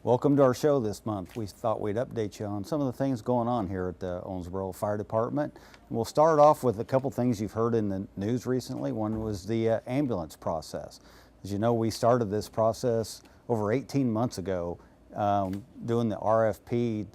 Welcome to our show this month. We thought we'd update you on some of the things going on here at the Owensboro Fire Department. We'll start off with a couple things you've heard in the news recently. One was the ambulance process. As you know, we started this process over 18 months ago, doing the RFP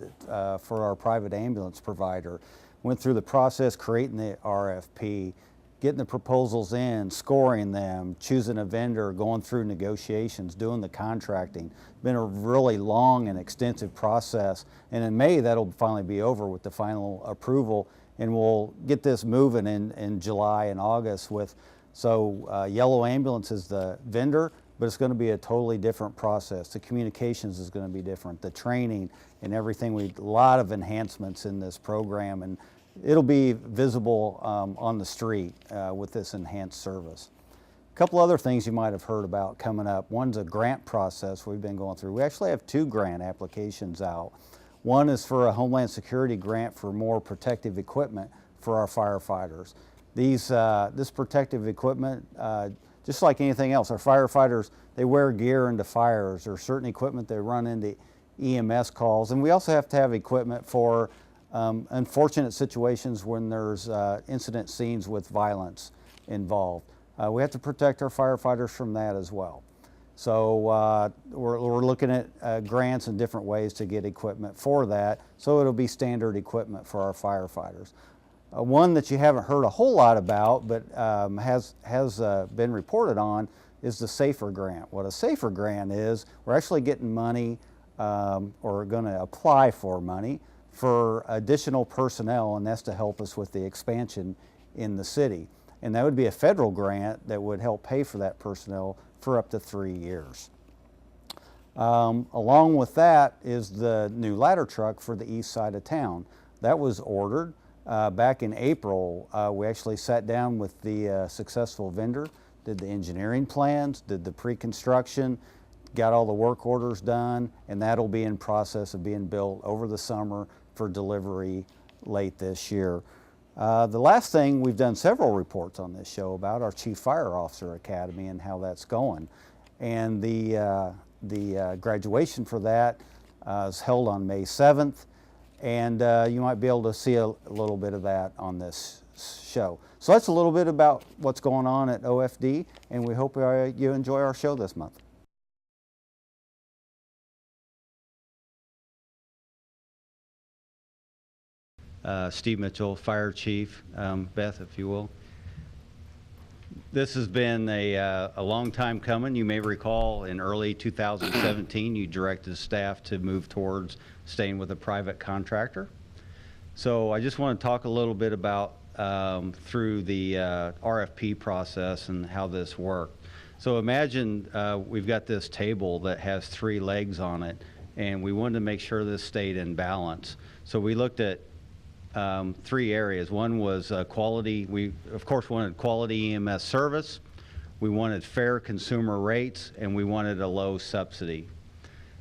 for our private ambulance provider. Went through the process creating the RFP, getting the proposals in, scoring them, choosing a vendor, going through negotiations, doing the contracting. Been a really long and extensive process, and in May that'll finally be over with the final approval, and we'll get this moving in July and August with, Yellow Ambulance is the vendor, but it's going to be a totally different process. The communications is going to be different, the training and everything. A lot of enhancements in this program, and it'll be visible on the street with this enhanced service. A couple other things you might have heard about coming up. One's a grant process we've been going through. We actually have 2 grant applications out. One is for a Homeland Security grant for more protective equipment for our firefighters. This protective equipment, just like anything else, our firefighters, they wear gear into fires, or certain equipment they run into EMS calls, and we also have to have equipment for unfortunate situations when there's incident scenes with violence involved. We have to protect our firefighters from that as well. So we're looking at grants and different ways to get equipment for that, so it'll be standard equipment for our firefighters. One that you haven't heard a whole lot about, but has been reported on, is the SAFER grant. What a SAFER grant is, we're actually getting money, or going to apply for money, for additional personnel, and that's to help us with the expansion in the city. And that would be a federal grant that would help pay for that personnel for up to 3 years. Along with that is the new ladder truck for the east side of town. That was ordered back in April. We actually sat down with the successful vendor, did the engineering plans, did the pre-construction, got all the work orders done, and that'll be in process of being built over the summer for delivery late this year. The last thing, we've done several reports on this show about our Chief Fire Officer Academy and how that's going. And the graduation for that is held on May 7th, and you might be able to see a little bit of that on this show. So that's a little bit about what's going on at OFD, and we hope you enjoy our show this month. Steve Mitchell, Fire Chief. Beth, if you will. This has been a long time coming. You may recall in early 2017 you directed staff to move towards staying with a private contractor. So I just want to talk a little bit about through the RFP process and how this worked. So imagine we've got this table that has 3 legs on it, and we wanted to make sure this stayed in balance. So we looked at 3 areas. One was quality. We, of course, wanted quality EMS service. We wanted fair consumer rates, and we wanted a low subsidy.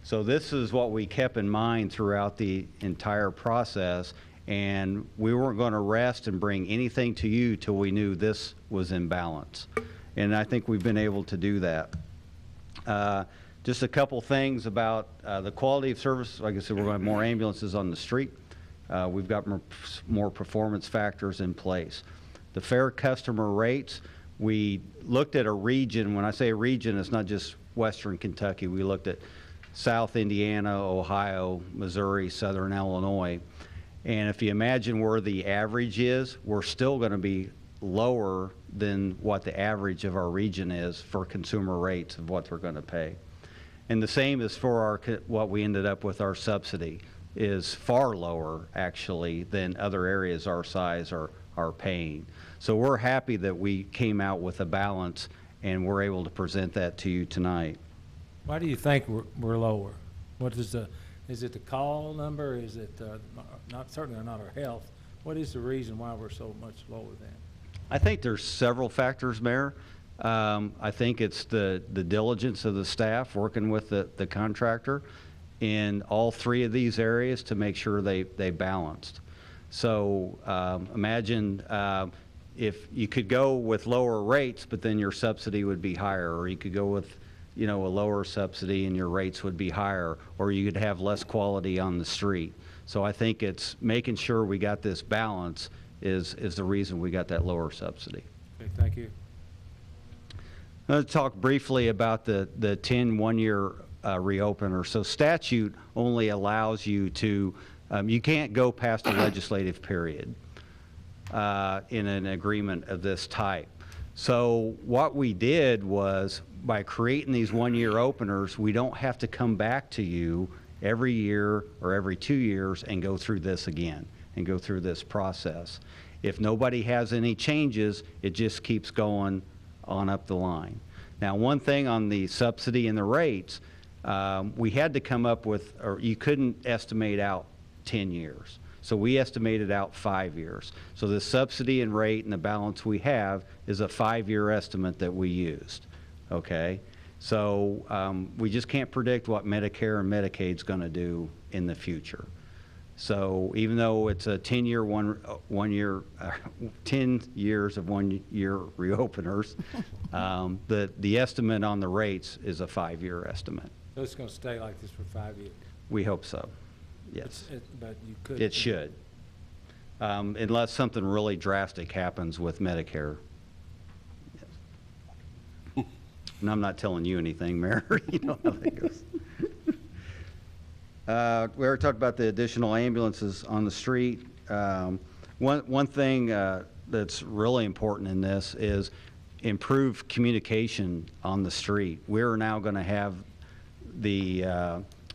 So this is what we kept in mind throughout the entire process, and we weren't going to rest and bring anything to you till we knew this was in balance. And I think we've been able to do that. Just a couple things about the quality of service. Like I said, we're going to have more ambulances on the street. We've got more performance factors in place. The fair customer rates, we looked at a region. When I say a region, it's not just Western Kentucky. We looked at South Indiana, Ohio, Missouri, Southern Illinois. And if you imagine where the average is, we're still going to be lower than what the average of our region is for consumer rates of what they're going to pay. And the same is for our, what we ended up with our subsidy is far lower actually than other areas our size are paying. So we're happy that we came out with a balance and we're able to present that to you tonight. Why do you think we're lower? What is it the call number? Is it certainly not our health? What is the reason why we're so much lower than? I think there's several factors, Mayor. I think it's the diligence of the staff working with the contractor in all 3 of these areas to make sure they balanced. So imagine if you could go with lower rates, but then your subsidy would be higher, or you could go with you know, a lower subsidy and your rates would be higher, or you could have less quality on the street. So I think it's making sure we got this balance is the reason we got that lower subsidy. Okay, thank you. I'm going to talk briefly about the 10 one-year reopener. So statute only allows you to, you can't go past a legislative period in an agreement of this type. So what we did was, by creating these one-year openers, we don't have to come back to you every year or every 2 years and go through this again and go through this process. If nobody has any changes, it just keeps going on up the line. Now, one thing on the subsidy and the rates, we had to come up with, or you couldn't estimate out 10 years. So we estimated out 5 years. So the subsidy and rate and the balance we have is a 5-year estimate that we used, okay? So we just can't predict what Medicare and Medicaid's gonna do in the future. So even though it's a 10 years of 1 year reopeners, the estimate on the rates is a 5-year estimate. So it's going to stay like this for 5 years? We hope so, yes. But you could. It should, unless something really drastic happens with Medicare. Yes. And I'm not telling you anything, Mayor. You know how that goes. We already talked about the additional ambulances on the street. One thing that's really important in this is improved communication on the street. We're now going to have the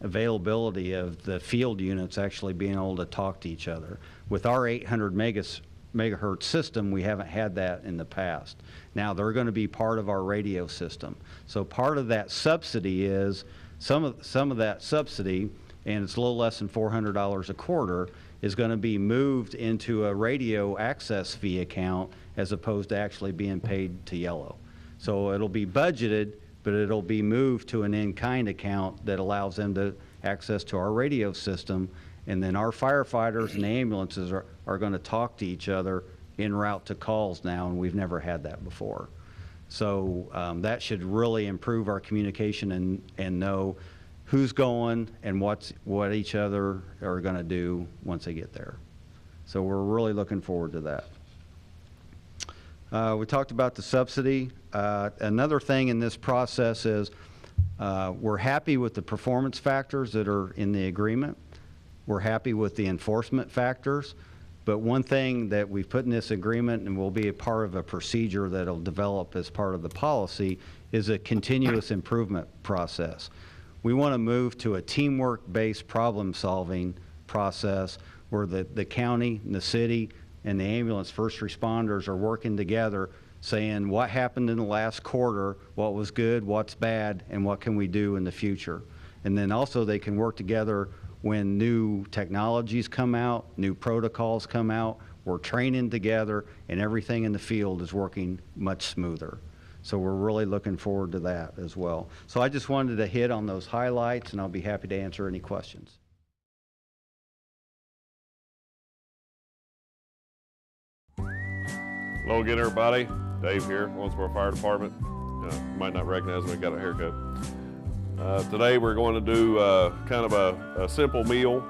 availability of the field units actually being able to talk to each other. With our 800 megahertz system, we haven't had that in the past. Now they're going to be part of our radio system. So part of that subsidy is, some of that subsidy, and it's a little less than $400 a quarter, is going to be moved into a radio access fee account as opposed to actually being paid to Yellow. So it'll be budgeted, but it'll be moved to an in-kind account that allows them to access to our radio system, and then our firefighters and the ambulances are going to talk to each other en route to calls now, and we've never had that before. So that should really improve our communication and know who's going and what each other are going to do once they get there. So we're really looking forward to that. We talked about the subsidy. Another thing in this process is we're happy with the performance factors that are in the agreement. We're happy with the enforcement factors. But one thing that we've put in this agreement and will be a part of a procedure that'll develop as part of the policy is a continuous improvement process. We want to move to a teamwork-based problem-solving process where the county and the city and the ambulance first responders are working together, saying what happened in the last quarter, what was good, what's bad, and what can we do in the future. And then also they can work together when new technologies come out, new protocols come out, we're training together, and everything in the field is working much smoother. So we're really looking forward to that as well. So I just wanted to hit on those highlights, and I'll be happy to answer any questions. Hello again, everybody. Dave here, Owensboro Fire Department. You might not recognize me, got a haircut. Today we're going to do kind of a simple meal,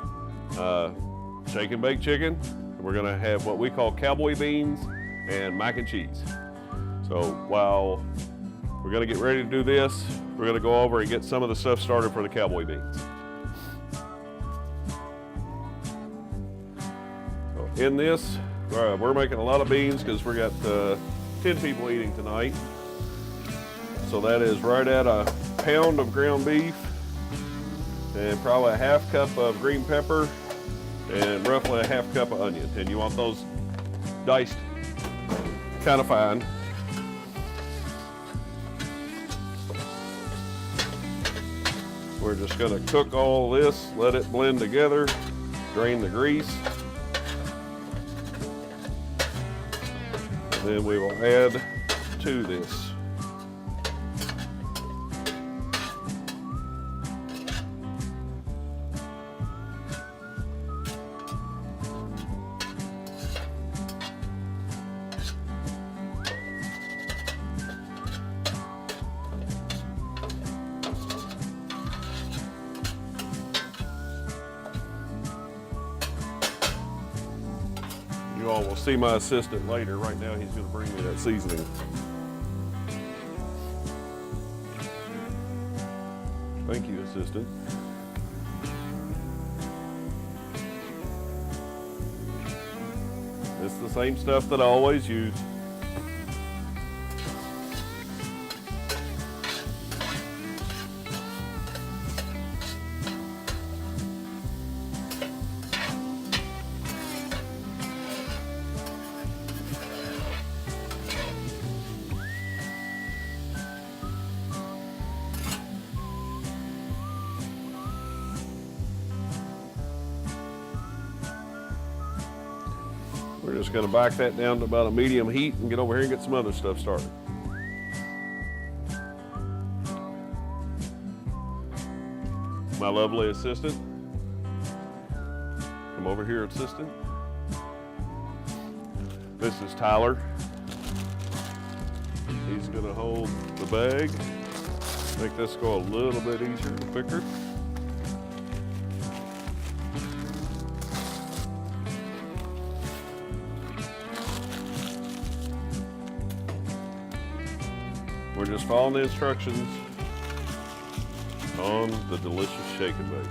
shake and bake chicken. We're going to have what we call cowboy beans and mac and cheese. So while we're going to get ready to do this, we're going to go over and get some of the stuff started for the cowboy beans. So in this, we're making a lot of beans because we got 10 people eating tonight. So that is right at a pound of ground beef and probably a half cup of green pepper and roughly a half cup of onion. And you want those diced kind of fine. We're just going to cook all this, let it blend together, drain the grease. And then we will add to this. You all will see my assistant later. Right now, he's going to bring me that seasoning. Thank you, assistant. It's the same stuff that I always use. We're just going to back that down to about a medium heat and get over here and get some other stuff started. My lovely assistant. Come over here, assistant. This is Tyler. He's going to hold the bag, make this go a little bit easier and quicker. We're just following the instructions on the delicious shake and bake.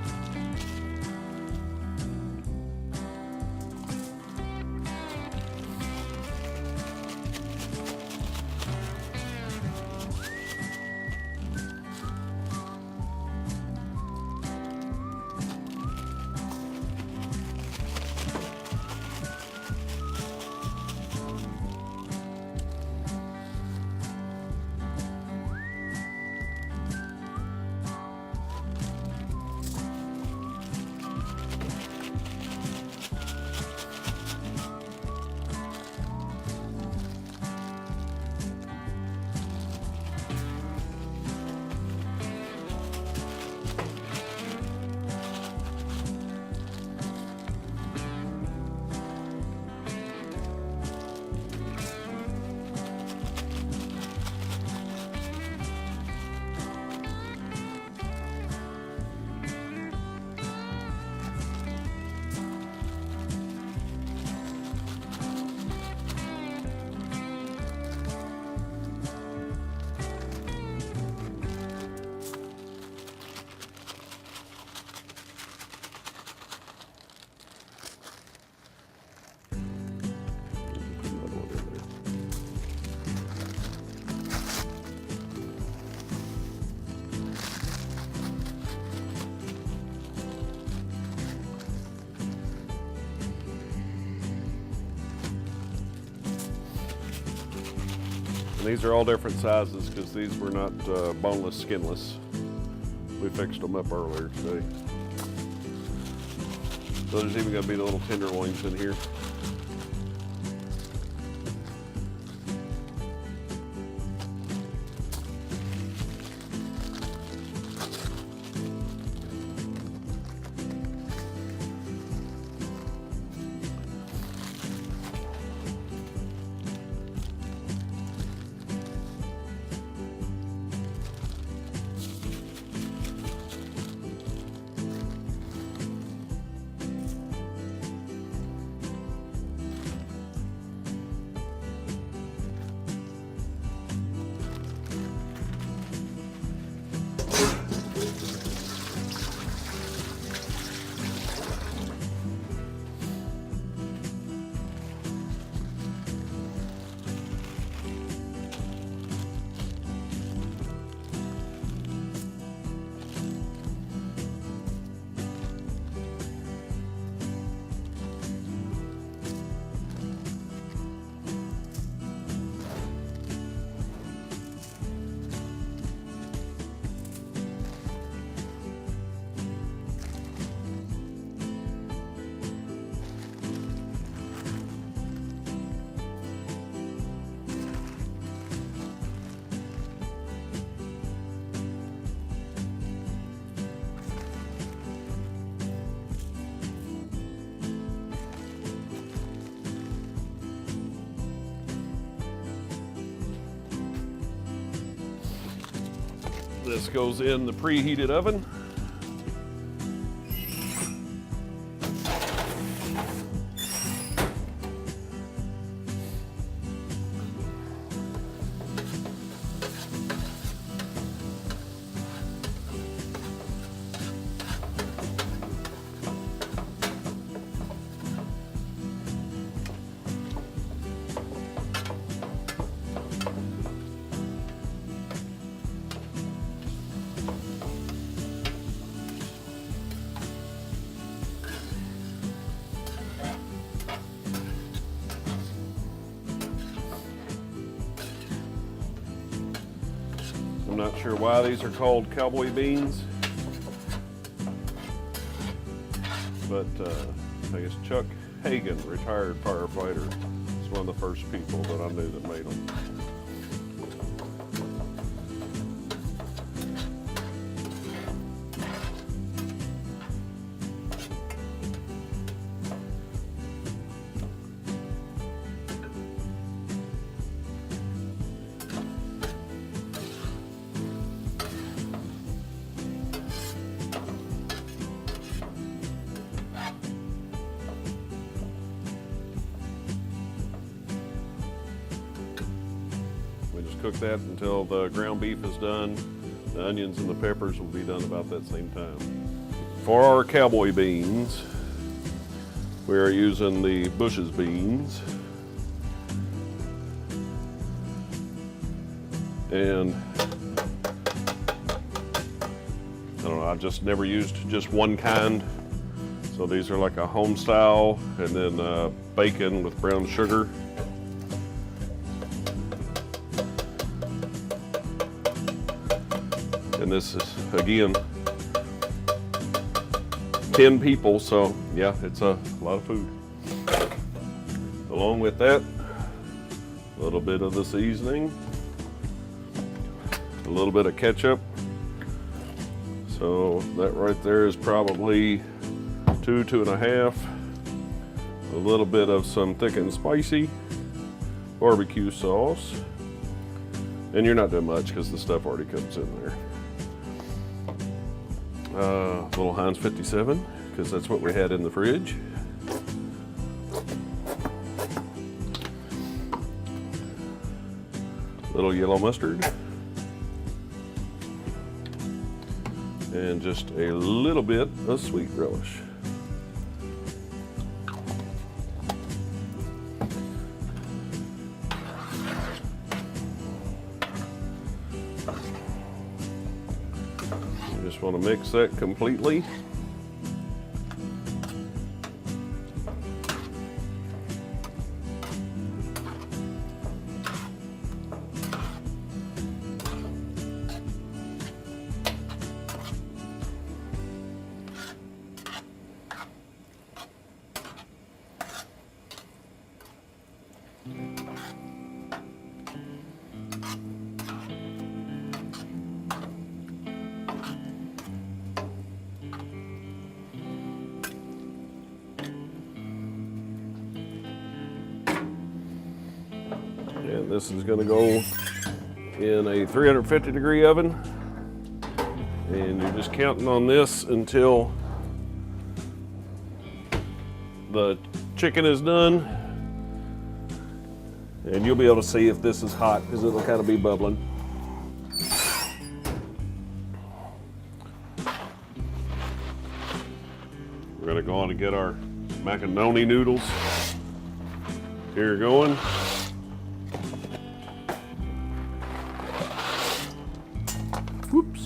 And these are all different sizes because these were not boneless, skinless. We fixed them up earlier today. So there's even going to be the little tenderloins in here. This goes in the preheated oven. I'm not sure why these are called cowboy beans, but I guess Chuck Hagan, retired firefighter, is one of the first people that I knew that made them. Cook that until the ground beef is done. The onions and the peppers will be done about that same time. For our cowboy beans, we are using the Bush's beans. And I don't know, I've just never used just one kind. So these are like a home style, and then bacon with brown sugar. And this is, again, 10 people, so yeah, it's a lot of food. Along with that, a little bit of the seasoning, a little bit of ketchup. So that right there is probably 2.5. A little bit of some thick and spicy barbecue sauce. And you're not doing much because the stuff already comes in there. Little Heinz 57, because that's what we had in the fridge. Little yellow mustard. And just a little bit of sweet relish. Just want to mix that completely. And this is going to go in a 350-degree oven. And you're just counting on this until the chicken is done. And you'll be able to see if this is hot because it'll kind of be bubbling. We're going to go on and get our macaroni noodles. Here going. Whoops.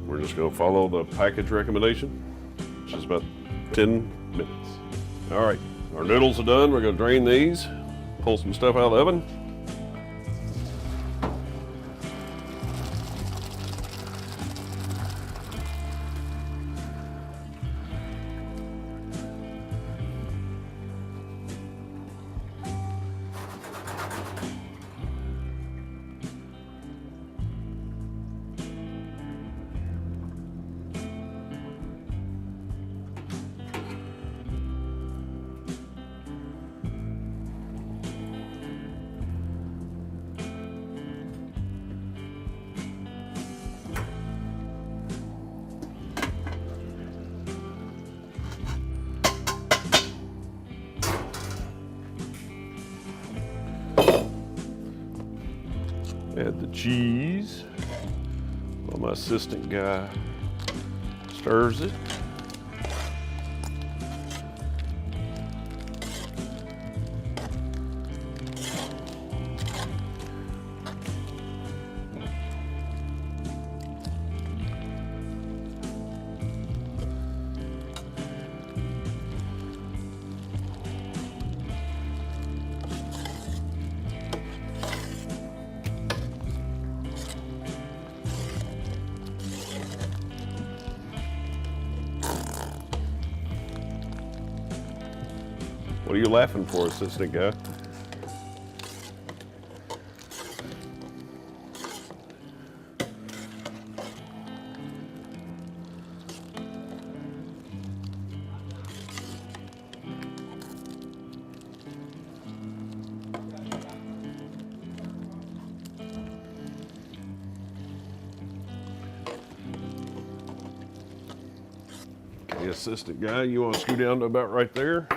We're just going to follow the package recommendation, which is about 10 minutes. All right, our noodles are done. We're going to drain these, pull some stuff out of the oven. Add the cheese while my assistant guy stirs it. What are you laughing for, assistant guy? The assistant guy, you want to scoot down to about right there?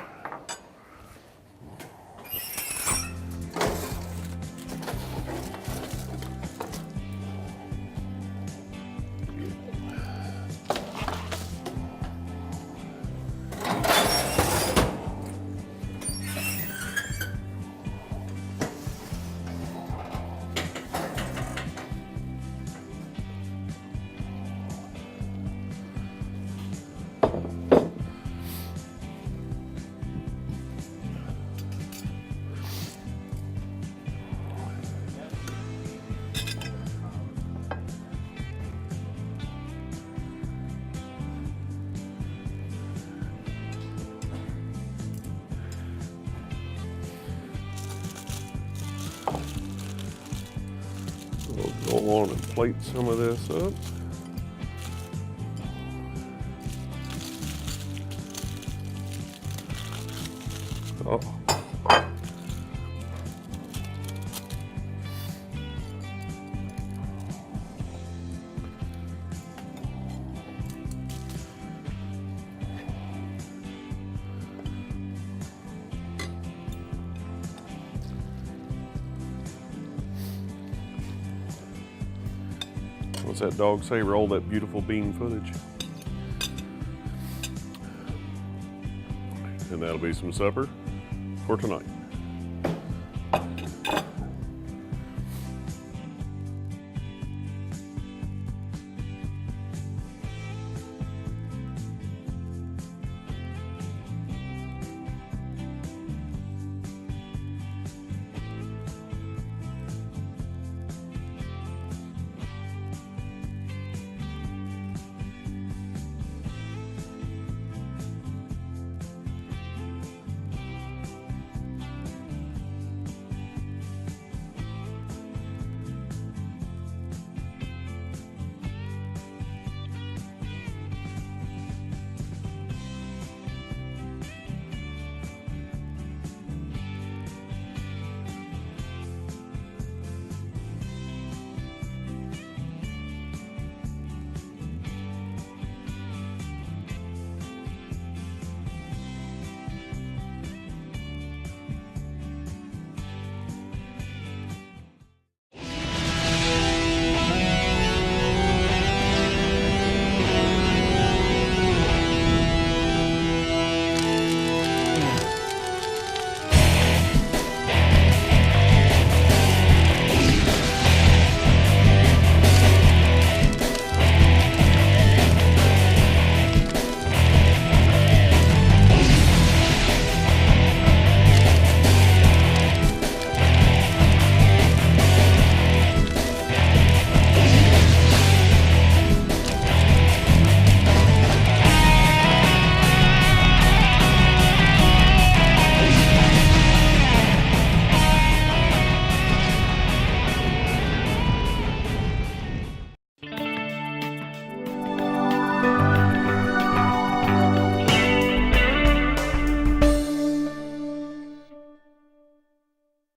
We'll go on and plate some of this up. Oh. What's that dog say? Roll that beautiful bean footage. And that'll be some supper for tonight.